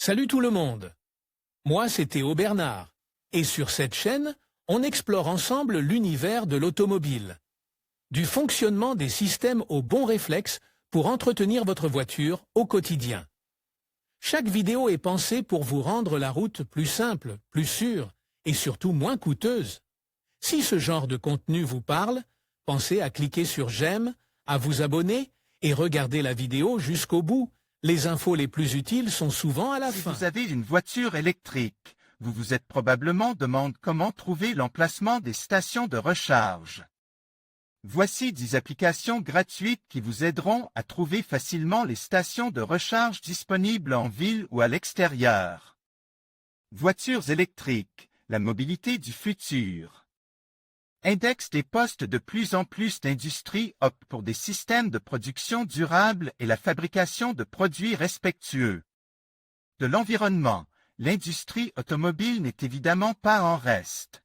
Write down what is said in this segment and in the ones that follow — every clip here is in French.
Salut tout le monde. Moi, c'est Théo Bernard. Et sur cette chaîne, on explore ensemble l'univers de l'automobile. Du fonctionnement des systèmes aux bons réflexes pour entretenir votre voiture au quotidien. Chaque vidéo est pensée pour vous rendre la route plus simple, plus sûre et surtout moins coûteuse. Si ce genre de contenu vous parle, pensez à cliquer sur j'aime, à vous abonner et regarder la vidéo jusqu'au bout. Les infos les plus utiles sont souvent à la fin. Si vous avez une voiture électrique, vous vous êtes probablement demandé comment trouver l'emplacement des stations de recharge. Voici 10 applications gratuites qui vous aideront à trouver facilement les stations de recharge disponibles en ville ou à l'extérieur. Voitures électriques, la mobilité du futur. Index des postes. De plus en plus d'industries optent pour des systèmes de production durables et la fabrication de produits respectueux de l'environnement. L'industrie automobile n'est évidemment pas en reste.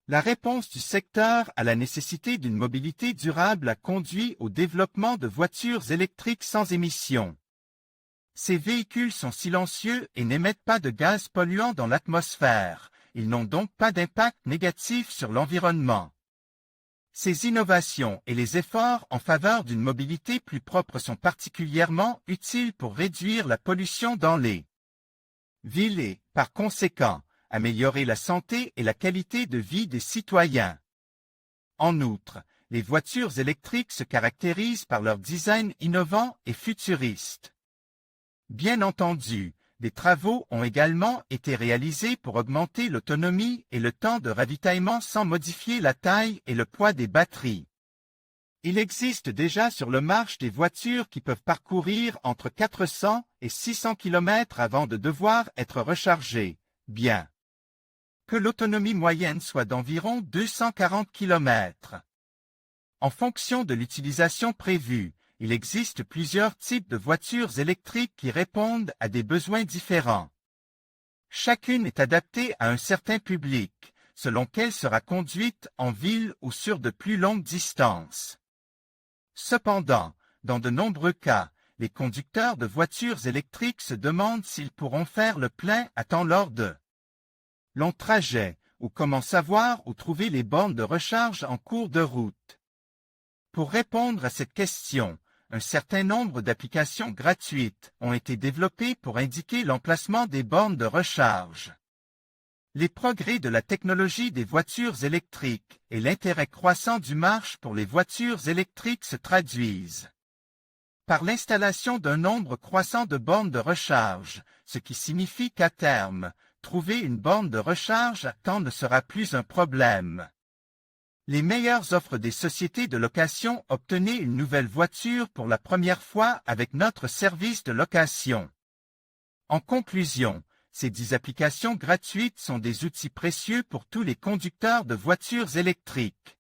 La réponse du secteur à la nécessité d'une mobilité durable a conduit au développement de voitures électriques sans émissions. Ces véhicules sont silencieux et n'émettent pas de gaz polluants dans l'atmosphère. Ils n'ont donc pas d'impact négatif sur l'environnement. Ces innovations et les efforts en faveur d'une mobilité plus propre sont particulièrement utiles pour réduire la pollution dans les villes et, par conséquent, améliorer la santé et la qualité de vie des citoyens. En outre, les voitures électriques se caractérisent par leur design innovant et futuriste. Bien entendu, des travaux ont également été réalisés pour augmenter l'autonomie et le temps de ravitaillement sans modifier la taille et le poids des batteries. Il existe déjà sur le marché des voitures qui peuvent parcourir entre 400 et 600 km avant de devoir être rechargées, bien que l'autonomie moyenne soit d'environ 240 km. En fonction de l'utilisation prévue, il existe plusieurs types de voitures électriques qui répondent à des besoins différents. Chacune est adaptée à un certain public, selon qu'elle sera conduite en ville ou sur de plus longues distances. Cependant, dans de nombreux cas, les conducteurs de voitures électriques se demandent s'ils pourront faire le plein à temps lors de longs trajets, ou comment savoir où trouver les bornes de recharge en cours de route. Pour répondre à cette question, un certain nombre d'applications gratuites ont été développées pour indiquer l'emplacement des bornes de recharge. Les progrès de la technologie des voitures électriques et l'intérêt croissant du marché pour les voitures électriques se traduisent par l'installation d'un nombre croissant de bornes de recharge, ce qui signifie qu'à terme, trouver une borne de recharge à temps ne sera plus un problème. Les meilleures offres des sociétés de location. Obtenez une nouvelle voiture pour la première fois avec notre service de location. En conclusion, ces 10 applications gratuites sont des outils précieux pour tous les conducteurs de voitures électriques.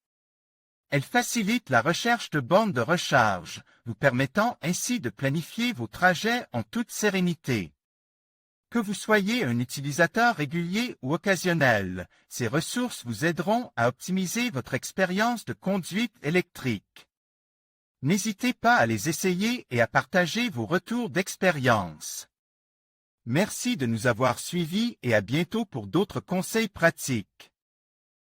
Elles facilitent la recherche de bornes de recharge, vous permettant ainsi de planifier vos trajets en toute sérénité. Que vous soyez un utilisateur régulier ou occasionnel, ces ressources vous aideront à optimiser votre expérience de conduite électrique. N'hésitez pas à les essayer et à partager vos retours d'expérience. Merci de nous avoir suivis et à bientôt pour d'autres conseils pratiques.